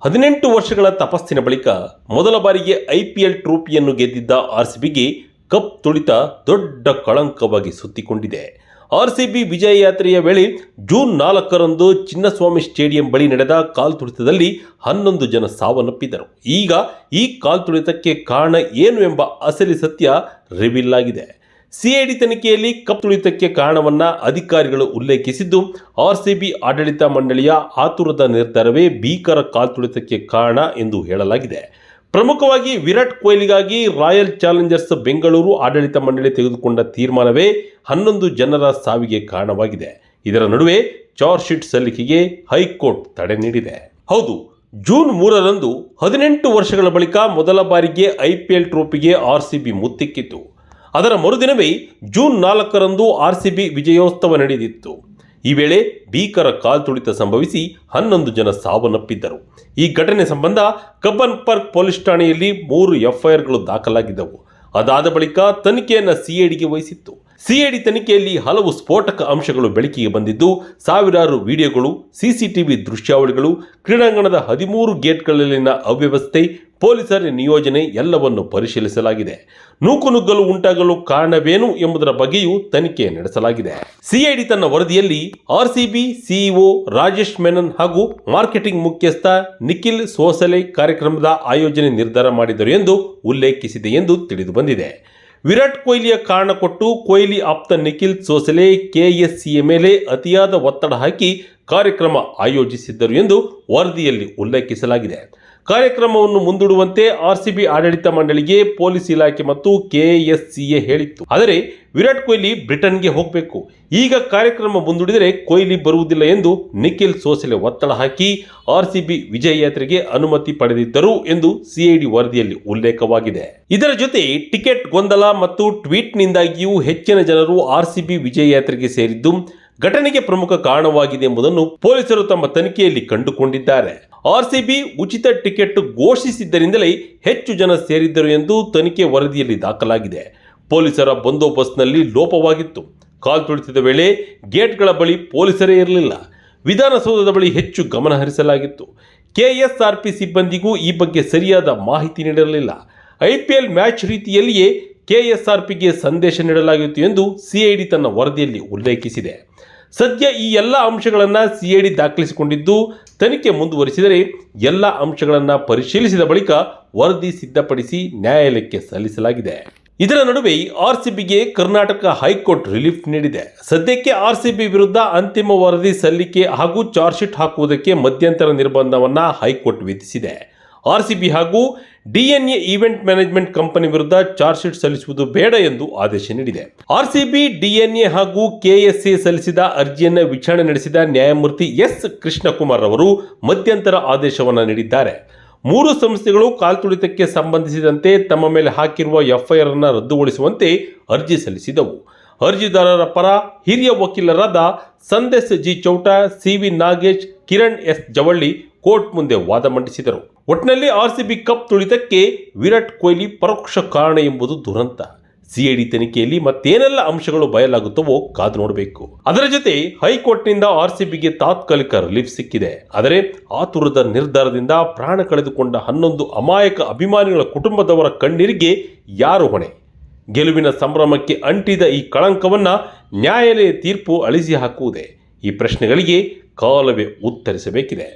18 ವರ್ಷಗಳ ತಪಸ್ಸಿನ ಬಳಿಕ ಮೊದಲ ಬಾರಿಗೆ ಐಪಿಎಲ್ ಟ್ರೋಫಿಯನ್ನು ಗೆದ್ದಿದ್ದ ಆರ್ಸಿಬಿಗೆ ಕಪ್ ತುಳಿತ ದೊಡ್ಡ ಕಳಂಕವಾಗಿ ಸುತ್ತಿಕೊಂಡಿದೆ. ಆರ್ಸಿಬಿ ವಿಜಯ ಯಾತ್ರೆಯ ವೇಳೆ ಜೂನ್ 4ರಂದು ಚಿನ್ನಸ್ವಾಮಿ ಸ್ಟೇಡಿಯಂ ಬಳಿ ನಡೆದ ಕಾಲ್ತುಳಿತದಲ್ಲಿ 11 ಜನ ಸಾವನ್ನಪ್ಪಿದರು. ಈಗ ಈ ಕಾಲ್ತುಳಿತಕ್ಕೆ ಕಾರಣ ಏನು ಎಂಬ ಅಸಲಿ ಸತ್ಯ ರಿವೀಲ್ ಆಗಿದೆ. ಸಿಐಡಿ ತನಿಖೆಯಲ್ಲಿ ಕಪ್ ತುಳಿತಕ್ಕೆ ಕಾರಣವನ್ನ ಅಧಿಕಾರಿಗಳು ಉಲ್ಲೇಖಿಸಿದ್ದು, ಆರ್ಸಿಬಿ ಆಡಳಿತ ಮಂಡಳಿಯ ಆತುರದ ನಿರ್ಧಾರವೇ ಭೀಕರ ಕಾಲ್ತುಳಿತಕ್ಕೆ ಕಾರಣ ಎಂದು ಹೇಳಲಾಗಿದೆ. ಪ್ರಮುಖವಾಗಿ ವಿರಾಟ್ ಕೊಹ್ಲಿಗಾಗಿ ರಾಯಲ್ ಚಾಲೆಂಜರ್ಸ್ ಬೆಂಗಳೂರು ಆಡಳಿತ ಮಂಡಳಿ ತೆಗೆದುಕೊಂಡ ತೀರ್ಮಾನವೇ 11 ಜನರ ಸಾವಿಗೆ ಕಾರಣವಾಗಿದೆ. ಇದರ ನಡುವೆ ಚಾರ್ಜ್ ಶೀಟ್ ಸಲ್ಲಿಕೆಗೆ ಹೈಕೋರ್ಟ್ ತಡೆ ನೀಡಿದೆ. ಹೌದು, ಜೂನ್ 3ರಂದು 18 ವರ್ಷಗಳ ಬಳಿಕ ಮೊದಲ ಬಾರಿಗೆ ಐಪಿಎಲ್ ಟ್ರೋಫಿಗೆ ಆರ್ಸಿಬಿ ಮುತ್ತಿಕ್ಕಿತು. ಅದರ ಮರುದಿನವೇ ಜೂನ್ 4ರಂದು ಆರ್ಸಿಬಿ ವಿಜಯೋತ್ಸವ ನಡೆದಿತ್ತು. ಈ ವೇಳೆ ಭೀಕರ ಕಾಲ್ತುಳಿತ ಸಂಭವಿಸಿ 11 ಜನ ಸಾವನ್ನಪ್ಪಿದ್ದರು. ಈ ಘಟನೆ ಸಂಬಂಧ ಕಬ್ಬನ್ ಪಾರ್ಕ್ ಪೊಲೀಸ್ ಠಾಣೆಯಲ್ಲಿ 3 ಎಫ್ಐಆರ್ಗಳು ದಾಖಲಾಗಿದ್ದವು. ಅದಾದ ಬಳಿಕ ತನಿಖೆಯನ್ನು ಸಿಐಡಿಗೆ ವಹಿಸಿತ್ತು. ಸಿಐಡಿ ತನಿಖೆಯಲ್ಲಿ ಹಲವು ಸ್ಫೋಟಕ ಅಂಶಗಳು ಬೆಳಕಿಗೆ ಬಂದಿದ್ದು, ಸಾವಿರಾರು ವಿಡಿಯೋಗಳು, ಸಿಸಿಟಿವಿ ದೃಶ್ಯಾವಳಿಗಳು, ಕ್ರೀಡಾಂಗಣದ 13 ಗೇಟ್ಗಳಲ್ಲಿನ ಅವ್ಯವಸ್ಥೆ, ಪೊಲೀಸರ ನಿಯೋಜನೆ ಎಲ್ಲವನ್ನು ಪರಿಶೀಲಿಸಲಾಗಿದೆ. ನೂಕುನುಗ್ಗಲು ಉಂಟಾಗಲು ಕಾರಣವೇನು ಎಂಬುದರ ಬಗ್ಗೆಯೂ ತನಿಖೆ ನಡೆಸಲಾಗಿದೆ. ಸಿಐಡಿ ತನ್ನ ವರದಿಯಲ್ಲಿ ಆರ್ಸಿಬಿ ಸಿಇಒ ರಾಜೇಶ್ ಮೆನನ್ ಹಾಗೂ ಮಾರ್ಕೆಟಿಂಗ್ ಮುಖ್ಯಸ್ಥ ನಿಖಿಲ್ ಸೋಸಲೆ ಕಾರ್ಯಕ್ರಮದ ಆಯೋಜನೆ ನಿರ್ಧಾರ ಮಾಡಿದರು ಎಂದು ಉಲ್ಲೇಖಿಸಿದೆ ಎಂದು ತಿಳಿದು ಬಂದಿದೆ. ವಿರಾಟ್ ಕೊಹ್ಲಿಯ ಕಾರಣ ಕೊಟ್ಟು ಕೊಹ್ಲಿ ಆಪ್ತ ನಿಖಿಲ್ ಸೋಸಲೆ ಕೆಎಸ್ಸಿಯ ಮೇಲೆ ಅತಿಯಾದ ಒತ್ತಡ ಹಾಕಿ ಕಾರ್ಯಕ್ರಮ ಆಯೋಜಿಸಿದ್ದರು ಎಂದು ವರದಿಯಲ್ಲಿ ಉಲ್ಲೇಖಿಸಲಾಗಿದೆ. ಕಾರ್ಯಕ್ರಮವನ್ನು ಮುಂದೂಡುವಂತೆ ಆರ್ಸಿಬಿ ಆಡಳಿತ ಮಂಡಳಿಗೆ ಪೊಲೀಸ್ ಇಲಾಖೆ ಮತ್ತು ಕೆಎಸ್ಸಿಎ ಹೇಳಿತ್ತು. ಆದರೆ ವಿರಾಟ್ ಕೊಹ್ಲಿ ಬ್ರಿಟನ್ಗೆ ಹೋಗಬೇಕು, ಈಗ ಕಾರ್ಯಕ್ರಮ ಮುಂದೂಡಿದರೆ ಕೊಹ್ಲಿ ಬರುವುದಿಲ್ಲ ಎಂದು ನಿಖಿಲ್ ಸೋಸಲೆ ಒತ್ತಡ ಹಾಕಿ ಆರ್ಸಿಬಿ ವಿಜಯ ಯಾತ್ರೆಗೆ ಅನುಮತಿ ಪಡೆದಿದ್ದರು ಎಂದು ಸಿಐಡಿ ವರದಿಯಲ್ಲಿ ಉಲ್ಲೇಖವಾಗಿದೆ. ಇದರ ಜೊತೆ ಟಿಕೆಟ್ ಗೊಂದಲ ಮತ್ತು ಟ್ವೀಟ್ನಿಂದಾಗಿಯೂ ಹೆಚ್ಚಿನ ಜನರು ಆರ್ಸಿಬಿ ವಿಜಯ ಯಾತ್ರೆಗೆ ಸೇರಿದ್ದು ಘಟನೆಗೆ ಪ್ರಮುಖ ಕಾರಣವಾಗಿದೆ ಎಂಬುದನ್ನು ಪೊಲೀಸರು ತಮ್ಮ ತನಿಖೆಯಲ್ಲಿ ಕಂಡುಕೊಂಡಿದ್ದಾರೆ. ಆರ್ಸಿಬಿ ಉಚಿತ ಟಿಕೆಟ್ ಘೋಷಿಸಿದ್ದರಿಂದಲೇ ಹೆಚ್ಚು ಜನ ಸೇರಿದ್ದರು ಎಂದು ತನಿಖೆ ವರದಿಯಲ್ಲಿ ದಾಖಲಾಗಿದೆ. ಪೊಲೀಸರ ಬಂದೋಬಸ್ತ್ನಲ್ಲಿ ಲೋಪವಾಗಿತ್ತು. ಕಾಲ್ತುಳಿತದ ವೇಳೆ ಗೇಟ್ಗಳ ಬಳಿ ಪೊಲೀಸರೇ ಇರಲಿಲ್ಲ. ವಿಧಾನಸೌಧದ ಬಳಿ ಹೆಚ್ಚು ಗಮನ ಹರಿಸಲಾಗಿತ್ತು. ಕೆಎಸ್ಆರ್ಪಿ ಸಿಬ್ಬಂದಿಗೂ ಈ ಬಗ್ಗೆ ಸರಿಯಾದ ಮಾಹಿತಿ ನೀಡಿರಲಿಲ್ಲ. ಐಪಿಎಲ್ ಮ್ಯಾಚ್ ರೀತಿಯಲ್ಲಿಯೇ ಕೆಎಸ್ಆರ್ಪಿಗೆ ಸಂದೇಶ ನೀಡಲಾಗಿತ್ತು ಎಂದು ಸಿಐಡಿ ತನ್ನ ವರದಿಯಲ್ಲಿ ಉಲ್ಲೇಖಿಸಿದೆ. ಸದ್ಯ ಈ ಎಲ್ಲ ಅಂಶಗಳನ್ನು ಸಿಐಡಿ ದಾಖಲಿಸಿಕೊಂಡಿದ್ದು, ತನಿಖೆ ಮುಂದುವರಿಸಿದರೆ ಎಲ್ಲ ಅಂಶಗಳನ್ನು ಪರಿಶೀಲಿಸಿದ ಬಳಿಕ ವರದಿ ಸಿದ್ಧಪಡಿಸಿ ನ್ಯಾಯಾಲಯಕ್ಕೆ ಸಲ್ಲಿಸಲಾಗಿದೆ. ಇದರ ನಡುವೆ ಆರ್ಸಿಬಿಗೆ ಕರ್ನಾಟಕ ಹೈಕೋರ್ಟ್ ರಿಲೀಫ್ ನೀಡಿದೆ. ಸದ್ಯಕ್ಕೆ ಆರ್ಸಿಬಿ ವಿರುದ್ಧ ಅಂತಿಮ ವರದಿ ಸಲ್ಲಿಕೆ ಹಾಗೂ ಚಾರ್ಜ್ ಶೀಟ್ ಹಾಕುವುದಕ್ಕೆ ಮಧ್ಯಂತರ ನಿರ್ಬಂಧವನ್ನು ಹೈಕೋರ್ಟ್ ವಿಧಿಸಿದೆ. ಆರ್ಸಿಬಿ ಹಾಗೂ ಡಿಎನ್ಎ ಈವೆಂಟ್ ಮ್ಯಾನೇಜ್ಮೆಂಟ್ ಕಂಪನಿ ವಿರುದ್ಧ ಚಾರ್ಜ್ ಶೀಟ್ ಸಲ್ಲಿಸುವುದು ಬೇಡ ಎಂದು ಆದೇಶ ನೀಡಿದೆ. ಆರ್ಸಿಬಿ, ಡಿಎನ್ಎ ಹಾಗೂ ಕೆಎಸ್ಎ ಸಲ್ಲಿಸಿದ ಅರ್ಜಿಯನ್ನು ವಿಚಾರಣೆ ನಡೆಸಿದ ನ್ಯಾಯಮೂರ್ತಿ ಎಸ್ ಕೃಷ್ಣಕುಮಾರ್ ಅವರು ಮಧ್ಯಂತರ ಆದೇಶವನ್ನು ನೀಡಿದ್ದಾರೆ. 3 ಸಂಸ್ಥೆಗಳು ಕಾಲ್ತುಳಿತಕ್ಕೆ ಸಂಬಂಧಿಸಿದಂತೆ ತಮ್ಮ ಮೇಲೆ ಹಾಕಿರುವ ಎಫ್ಐಆರ್ ಅನ್ನು ರದ್ದುಗೊಳಿಸುವಂತೆ ಅರ್ಜಿ ಸಲ್ಲಿಸಿದವು. ಅರ್ಜಿದಾರರ ಪರ ಹಿರಿಯ ವಕೀಲರಾದ Sandesh G Chowta, C V Nagesh, Kiran S Jawalli court ಮುಂದೆ ವಾದ ಮಂಡಿಸಿದರು. ಒಟ್ಟಿನಲ್ಲಿ ಆರ್ಸಿಬಿ ಕಪ್ ತುಳಿತಕ್ಕೆ ವಿರಾಟ್ ಕೊಹ್ಲಿ ಪರೋಕ್ಷ ಕಾರಣ ಎಂಬುದು ದುರಂತ. ಸಿಐಡಿ ತನಿಖೆಯಲ್ಲಿ ಮತ್ತೇನೆಲ್ಲ ಅಂಶಗಳು ಬಯಲಾಗುತ್ತವೋ ಕಾದು ನೋಡಬೇಕು. ಅದರ ಜೊತೆ ಹೈಕೋರ್ಟ್ನಿಂದ ಆರ್ಸಿಬಿಗೆ ತಾತ್ಕಾಲಿಕ ರಿಲೀಫ್ ಸಿಕ್ಕಿದೆ. ಆದರೆ ಆತುರದ ನಿರ್ಧಾರದಿಂದ ಪ್ರಾಣ ಕಳೆದುಕೊಂಡ 11 ಅಮಾಯಕ ಅಭಿಮಾನಿಗಳ ಕುಟುಂಬದವರ ಕಣ್ಣೀರಿಗೆ ಯಾರು ಹೊಣೆ? ಗೆಲುವಿನ ಸಂಭ್ರಮಕ್ಕೆ ಅಂಟಿದ ಈ ಕಳಂಕವನ್ನ ನ್ಯಾಯಾಲಯ ತೀರ್ಪು ಅಳಿಸಿ ಹಾಕುವುದೇ? ಈ ಪ್ರಶ್ನೆಗಳಿಗೆ ಕಾಲವೇ ಉತ್ತರಿಸಬೇಕಿದೆ.